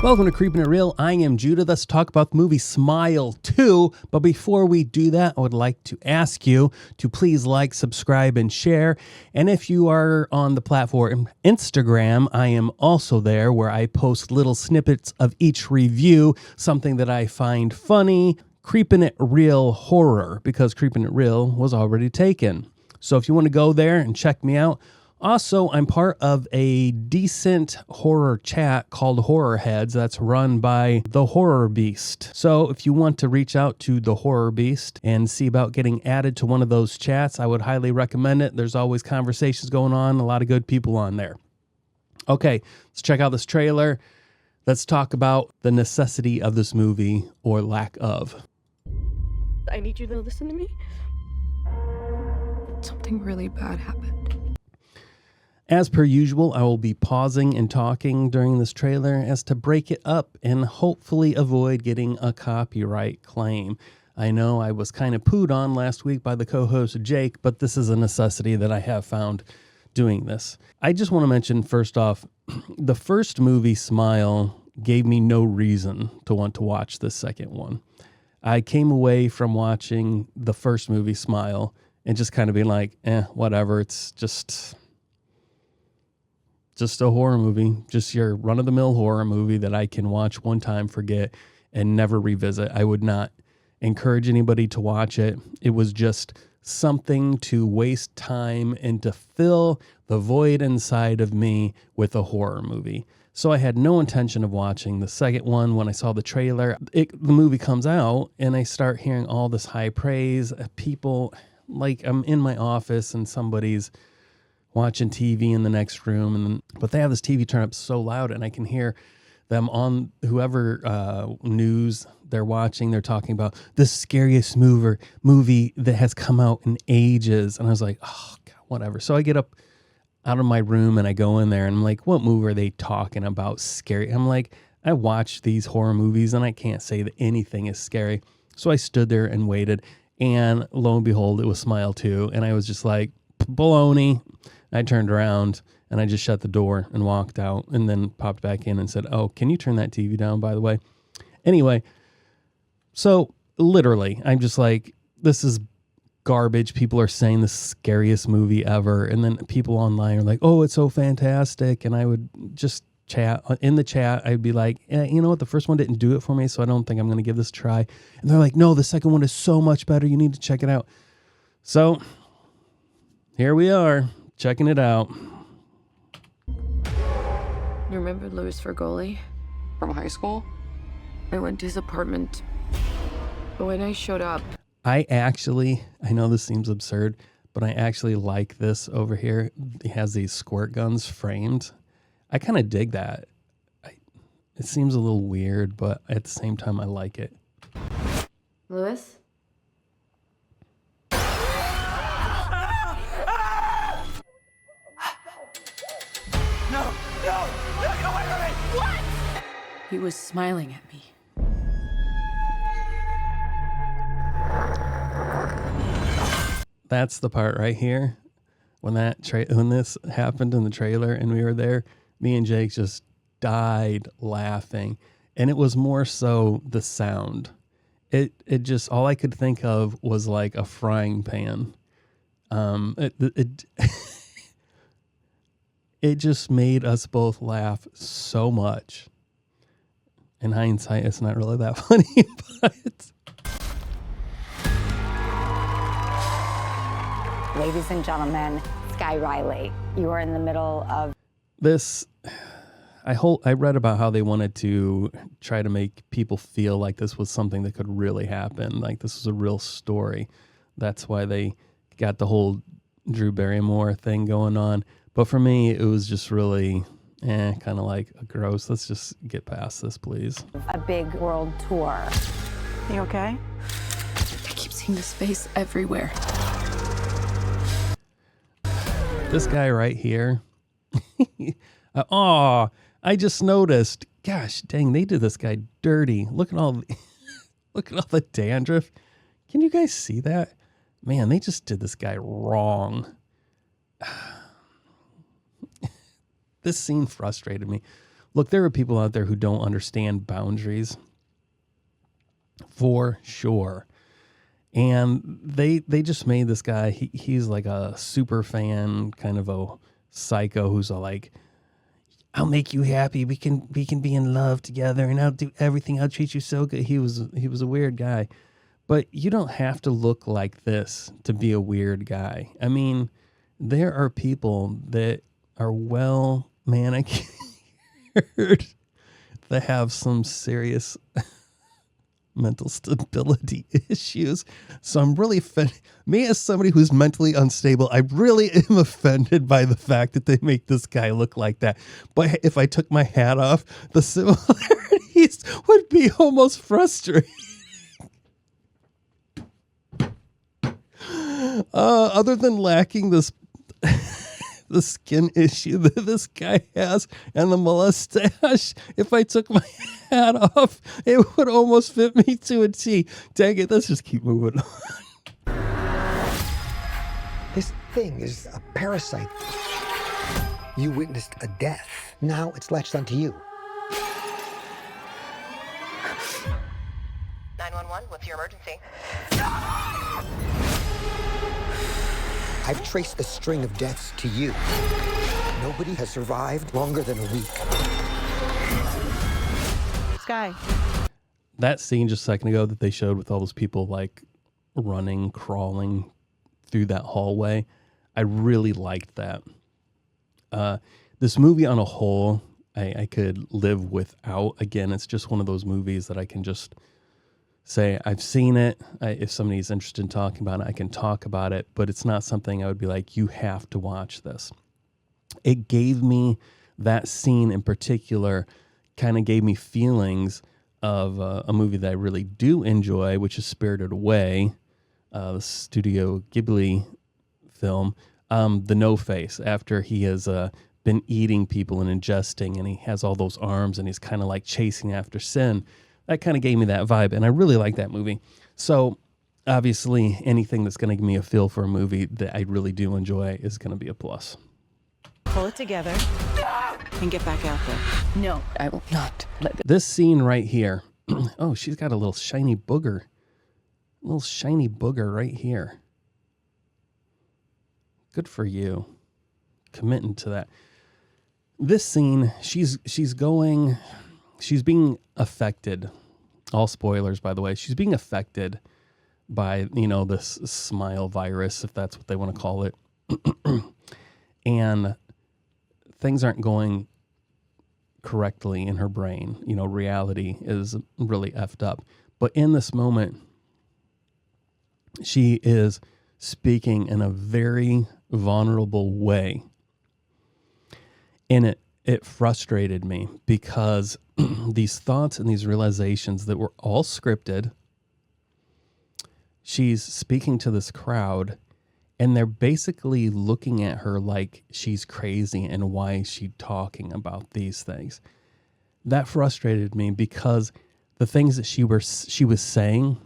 Welcome to Creepin' It Real. I am Judah. Let's talk about the movie Smile 2. But before we do that, I would like to ask you to please like, subscribe, and share. And if you are on the platform Instagram, I am also there where I post little snippets of each review, something that I find funny. Creepin' It Real Horror, because Creepin' It Real was already taken. So if you want to go there and check me out. Also, I'm part of a decent horror chat called Horror Heads that's run by the Horror Beast. So if you want to reach out to the Horror Beast and see about getting added to one of those chats, I would highly recommend it. There's always conversations going on, a lot of good people on there. Okay, let's check out this trailer. Let's talk about the necessity of this movie or lack of. I need you to listen to me. Something really bad happened. As per usual, I will be pausing and talking during this trailer as to break it up and hopefully avoid getting a copyright claim. I know I was kind of pooed on last week by the co-host Jake, but this is a necessity that I have found doing this. I just want to mention first off, the first movie, Smile, gave me no reason to want to watch this second one. I came away from watching the first movie, Smile, and just kind of being like, whatever, it's just a horror movie, just your run-of-the-mill horror movie that I can watch one time, forget, and never revisit. I would not encourage anybody to watch it. It was just something to waste time and to fill the void inside of me with a horror movie. So I had no intention of watching the second one. When I saw the trailer, the movie comes out, and I start hearing all this high praise. People, like I'm in my office and somebody's watching TV in the next room, but they have this TV turned up so loud, and I can hear them on whoever news they're watching. They're talking about the scariest movie that has come out in ages, and I was like, oh God, whatever. So I get up out of my room and I go in there, and I'm like, what movie are they talking about? Scary? I'm like, I watch these horror movies, and I can't say that anything is scary. So I stood there and waited, and lo and behold, it was Smile 2, and I was just like, baloney. I turned around and I just shut the door and walked out, and then popped back in and said, oh, can you turn that TV down, by the way? Anyway, so literally, I'm just like, this is garbage. People are saying the scariest movie ever. And then people online are like, oh, it's so fantastic. And I would just chat in the chat. I'd be like, you know what? The first one didn't do it for me, so I don't think I'm going to give this a try. And they're like, no, the second one is so much better. You need to check it out. So here we are, checking it out. You remember Louis Fergoli? From high school? I went to his apartment. But when I showed up... I know this seems absurd, but I actually like this over here. He has these squirt guns framed. I kind of dig that. It seems a little weird, but at the same time, I like it. Louis? No! Get away from me! What? He was smiling at me. That's the part right here. When this happened in the trailer and we were there, me and Jake just died laughing. And it was more so the sound. It just, all I could think of was like a frying pan. It just made us both laugh so much. In hindsight, it's not really that funny, but... Ladies and gentlemen, Skye Riley, you are in the middle of... This, I read about how they wanted to try to make people feel like this was something that could really happen, like this was a real story. That's why they got the whole Drew Barrymore thing going on. But for me, it was just really, kind of like gross. Let's just get past this, please. A big world tour. You okay? I keep seeing this face everywhere. This guy right here. Oh, I just noticed. Gosh, dang, they did this guy dirty. Look at all the dandruff. Can you guys see that? Man, they just did this guy wrong. This scene frustrated me. Look, there are people out there who don't understand boundaries, for sure. And they just made this guy, he's like a super fan, kind of a psycho who's all like, I'll make you happy. We can be in love together, and I'll do everything. I'll treat you so good. He was a weird guy. But you don't have to look like this to be a weird guy. I mean, there are people that are well manicured that have some serious mental stability issues. So I'm really offended. Me as somebody who's mentally unstable, I really am offended by the fact that they make this guy look like that. But if I took my hat off, the similarities would be almost frustrating. Other than lacking this the skin issue that this guy has and the mustache, if I took my hat off, it would almost fit me to a T. Dang it, let's just keep moving on. This thing is a parasite. You witnessed a death. Now it's latched onto you. 911, what's your emergency? I've traced the string of deaths to you. Nobody has survived longer than a week. Skye. That scene just a second ago that they showed with all those people like running, crawling through that hallway, I really liked that. This movie on a whole, I could live without. Again, it's just one of those movies that I can just say, I've seen it. If somebody's interested in talking about it, I can talk about it, but it's not something I would be like, you have to watch this. It gave me, that scene in particular, kind of gave me feelings of a movie that I really do enjoy, which is Spirited Away, the Studio Ghibli film, The No Face, after he has been eating people and ingesting, and he has all those arms, and he's kind of like chasing after sin. That kind of gave me that vibe, and I really like that movie. So, obviously, anything that's going to give me a feel for a movie that I really do enjoy is going to be a plus. Pull it together and get back out there. No, I will not let This scene right here, oh, she's got a little shiny booger. A little shiny booger right here. Good for you. Committing to that. This scene, she's being affected. All spoilers, by the way. She's being affected by, this smile virus, if that's what they want to call it. And things aren't going correctly in her brain. Reality is really effed up. But in this moment, she is speaking in a very vulnerable way. And it frustrated me because these thoughts and these realizations that were all scripted, she's speaking to this crowd, and they're basically looking at her like she's crazy and why is she talking about these things. That frustrated me because the things that she was saying,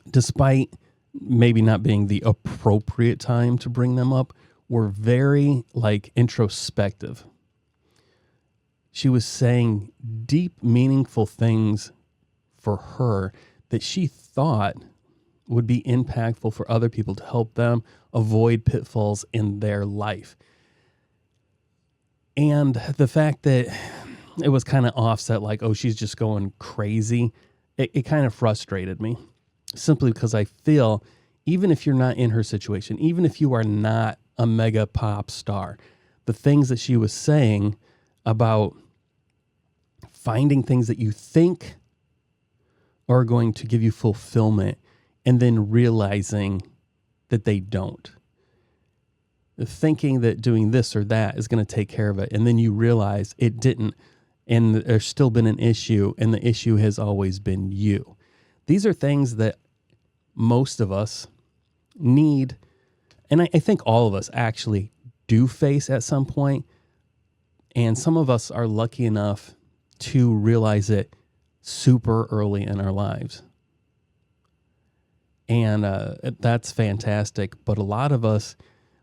despite maybe not being the appropriate time to bring them up, were very introspective. She was saying deep, meaningful things for her that she thought would be impactful for other people to help them avoid pitfalls in their life. And the fact that it was kind of offset, she's just going crazy, it kind of frustrated me, simply because I feel, even if you're not in her situation, even if you are not a mega pop star, the things that she was saying about finding things that you think are going to give you fulfillment and then realizing that they don't. Thinking that doing this or that is going to take care of it, and then you realize it didn't, and there's still been an issue, and the issue has always been you. These are things that most of us need, and I think all of us actually do face at some point, and some of us are lucky enough to realize it super early in our lives. And that's fantastic. But a lot of us,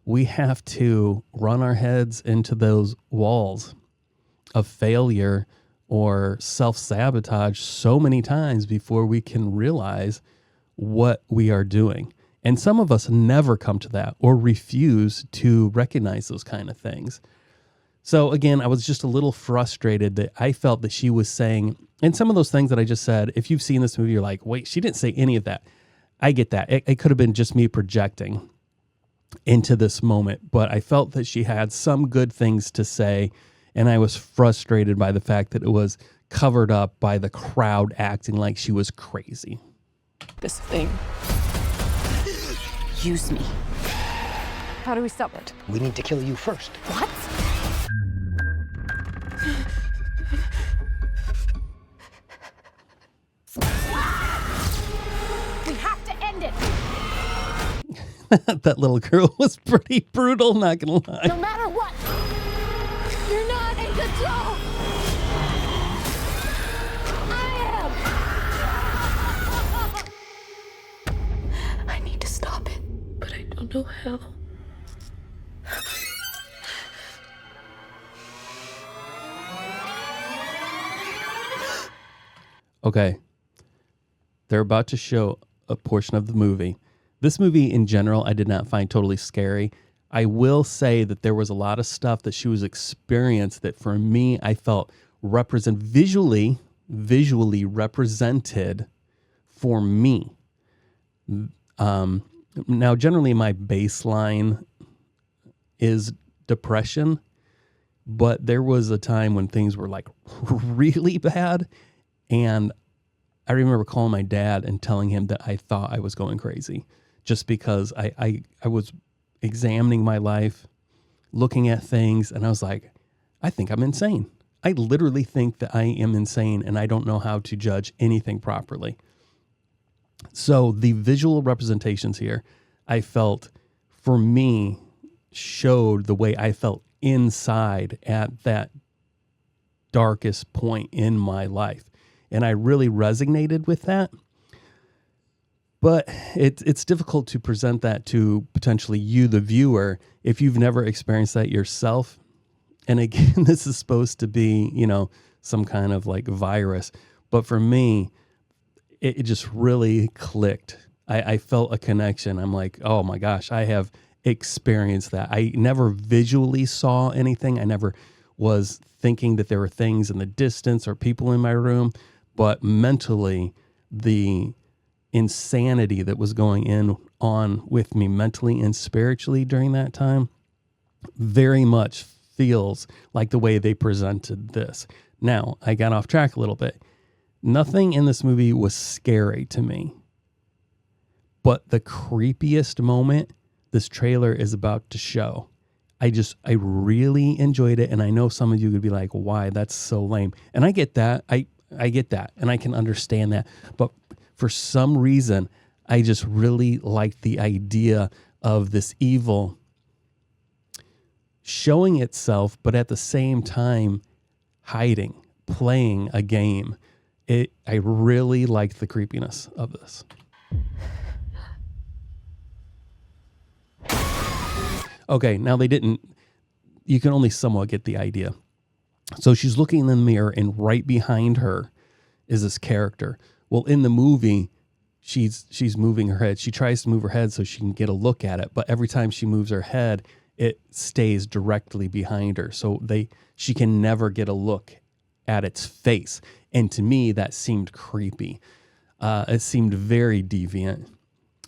we have to run our heads into those walls of failure or self-sabotage so many times before we can realize what we are doing. And some of us never come to that or refuse to recognize those kind of things. So again, I was just a little frustrated that I felt that she was saying, and some of those things that I just said, if you've seen this movie, you're like, wait, she didn't say any of that. I get that. It could have been just me projecting into this moment, but I felt that she had some good things to say, and I was frustrated by the fact that it was covered up by the crowd acting like she was crazy. This thing. Use me. How do we stop it? We need to kill you first. What? We have to end it. That little girl was pretty brutal, not gonna lie. No matter what. You're not in control. I am. I need to stop it, but I don't know how. Okay. They're about to show a portion of the movie. This movie in general, I did not find totally scary. I will say that there was a lot of stuff that she was experienced that for me, I felt visually represented for me. Now, generally my baseline is depression, but there was a time when things were like really bad. And I remember calling my dad and telling him that I thought I was going crazy just because I was examining my life, looking at things, and I was like, I think I'm insane. I literally think that I am insane and I don't know how to judge anything properly. So the visual representations here, I felt, for me, showed the way I felt inside at that darkest point in my life. And I really resonated with that. But it's difficult to present that to potentially you, the viewer, if you've never experienced that yourself. And again, this is supposed to be, some kind of like virus. But for me, it just really clicked. I felt a connection. I'm like, oh my gosh, I have experienced that. I never visually saw anything. I never was thinking that there were things in the distance or people in my room. But mentally, the insanity that was going on with me mentally and spiritually during that time very much feels like the way they presented this. Now, I got off track a little bit. Nothing in this movie was scary to me. But the creepiest moment this trailer is about to show, I really enjoyed it. And I know some of you would be like, why? That's so lame. And I get that. I get that. And I can understand that. But for some reason, I just really liked the idea of this evil showing itself, but at the same time, hiding, playing a game. I really liked the creepiness of this. Okay, now you can only somewhat get the idea. So she's looking in the mirror, and right behind her is this character. Well, in the movie, she's moving her head. She tries to move her head so she can get a look at it, but every time she moves her head, it stays directly behind her. So she can never get a look at its face. And to me, that seemed creepy. It seemed very deviant,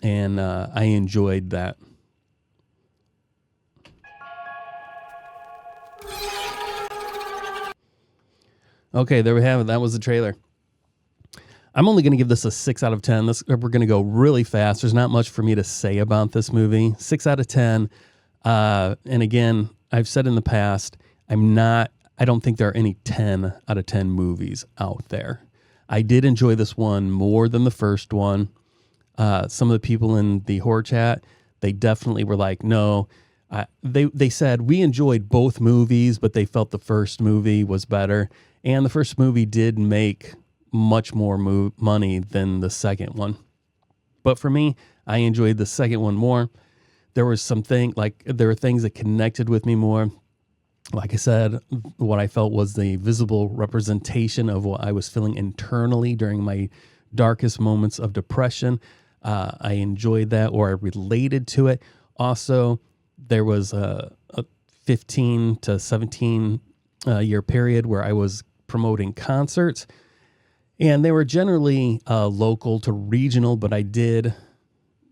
and I enjoyed that. Okay, there we have it. That was the trailer. I'm only going to give this a 6 out of 10. We're going to go really fast. There's not much for me to say about this movie. 6 out of 10. And again, I've said in the past, I don't think there are any 10 out of 10 movies out there. I did enjoy this one more than the first one. Some of the people in the horror chat, they definitely were like, no. They said we enjoyed both movies, but they felt the first movie was better. And the first movie did make much more money than the second one. But for me, I enjoyed the second one more. There was there were things that connected with me more. Like I said, what I felt was the visible representation of what I was feeling internally during my darkest moments of depression. I enjoyed that, or I related to it. Also, there was a 15 to 17 year period where I was promoting concerts, and they were generally local to regional, but I did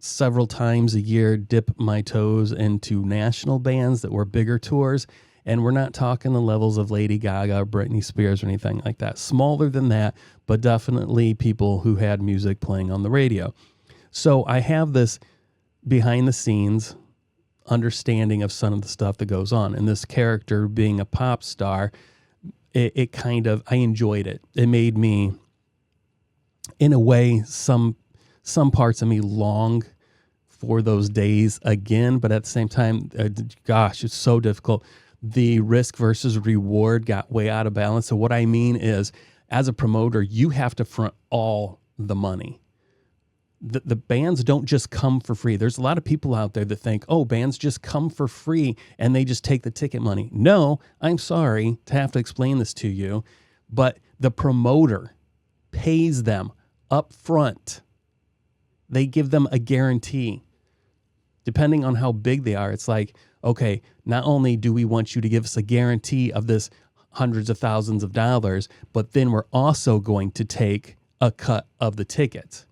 several times a year dip my toes into national bands that were bigger tours. And we're not talking the levels of Lady Gaga or Britney Spears or anything like that. Smaller than that, but definitely people who had music playing on the radio. So I have this behind the scenes understanding of some of the stuff that goes on. And this character being a pop star, it kind of, I enjoyed it. It made me, in a way, some parts of me long for those days again. But at the same time, gosh, it's so difficult. The risk versus reward got way out of balance. So what I mean is, as a promoter, you have to front all the money. The bands don't just come for free. There's a lot of people out there that think, oh, bands just come for free and they just take the ticket money. No, I'm sorry to have to explain this to you, but the promoter pays them up front. They give them a guarantee. Depending on how big they are, it's like, okay, not only do we want you to give us a guarantee of this hundreds of thousands of dollars, but then we're also going to take a cut of the tickets.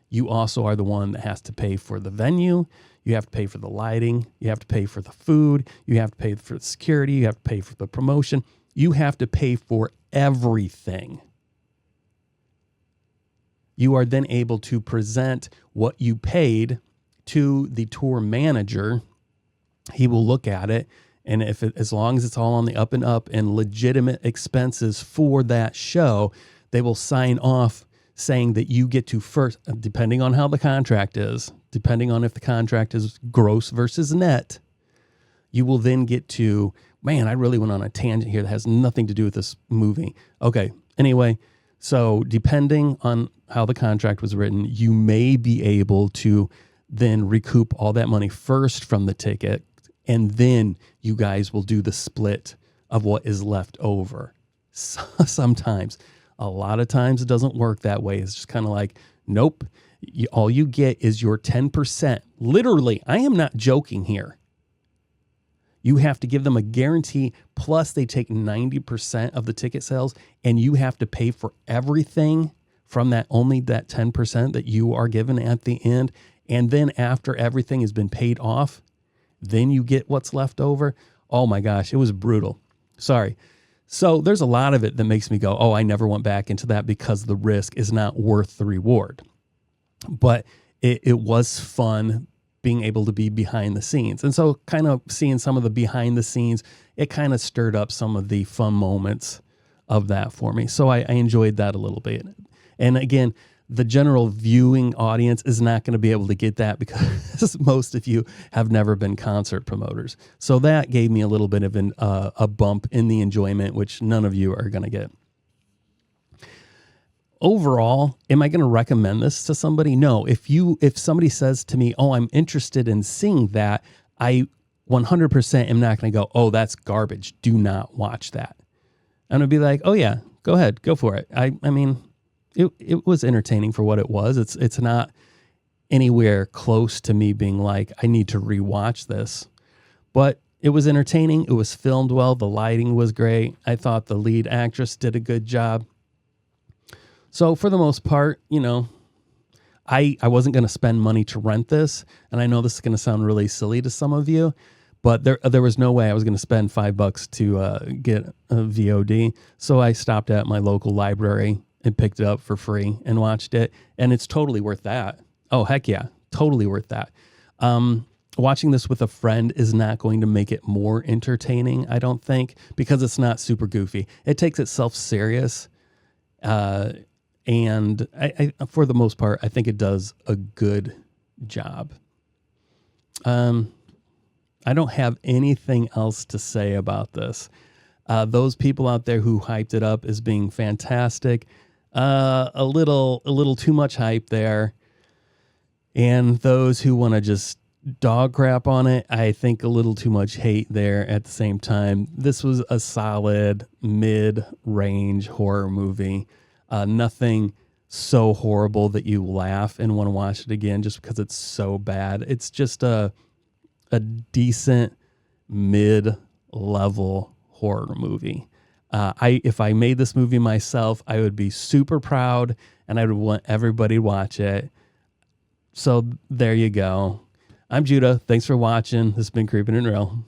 You also are the one that has to pay for the venue. You have to pay for the lighting. You have to pay for the food. You have to pay for the security. You have to pay for the promotion. You have to pay for everything. You are then able to present what you paid to the tour manager. He will look at it, and as long as it's all on the up and up and legitimate expenses for that show, they will sign off saying that you get to first, depending on how the contract is, depending on if the contract is gross versus net, you will then get to, man, I really went on a tangent here that has nothing to do with this movie. Okay, anyway, so depending on how the contract was written, you may be able to then recoup all that money first from the ticket, and then you guys will do the split of what is left over. Sometimes. A lot of times it doesn't work that way. It's just kind of like, nope, all you get is your 10%. Literally, I am not joking here. You have to give them a guarantee, plus they take 90% of the ticket sales, and you have to pay for everything from that, only that 10% that you are given at the end. And then after everything has been paid off, then you get what's left over. Oh my gosh, it was brutal. Sorry. So there's a lot of it that makes me go, oh, I never went back into that because the risk is not worth the reward. But it was fun being able to be behind the scenes. And so kind of seeing some of the behind the scenes, it kind of stirred up some of the fun moments of that for me. So I enjoyed that a little bit. And again, the general viewing audience is not going to be able to get that because most of you have never been concert promoters. So that gave me a little bit of a bump in the enjoyment, which none of you are going to get. Overall, am I going to recommend this to somebody? No. If somebody says to me, oh, I'm interested in seeing that, I 100% am not going to go, oh, that's garbage. Do not watch that. I'm going to be like, oh yeah, go ahead, go for it. I mean, it was entertaining for what it was. It's not anywhere close to me being like, I need to rewatch this. But it was entertaining. It was filmed well. The lighting was great. I thought the lead actress did a good job. So for the most part, you know, I wasn't going to spend money to rent this. And I know this is going to sound really silly to some of you, but there was no way I was going to spend $5 to get a VOD. So I stopped at my local library and picked it up for free and watched it. And it's totally worth that. Oh, heck yeah. Totally worth that. Watching this with a friend is not going to make it more entertaining, I don't think, because it's not super goofy. It takes itself serious. And I, for the most part, I think it does a good job. I don't have anything else to say about this. Those people out there who hyped it up as being fantastic, a little too much hype there. And those who want to just dog crap on it. I think a little too much hate there at the same time. This was a solid mid-range horror movie. Nothing so horrible that you laugh and want to watch it again just because it's so bad. It's just a decent mid-level horror movie. If I made this movie myself, I would be super proud and I would want everybody to watch it. So there you go. I'm Judah. Thanks for watching. This has been Creepin' and Real.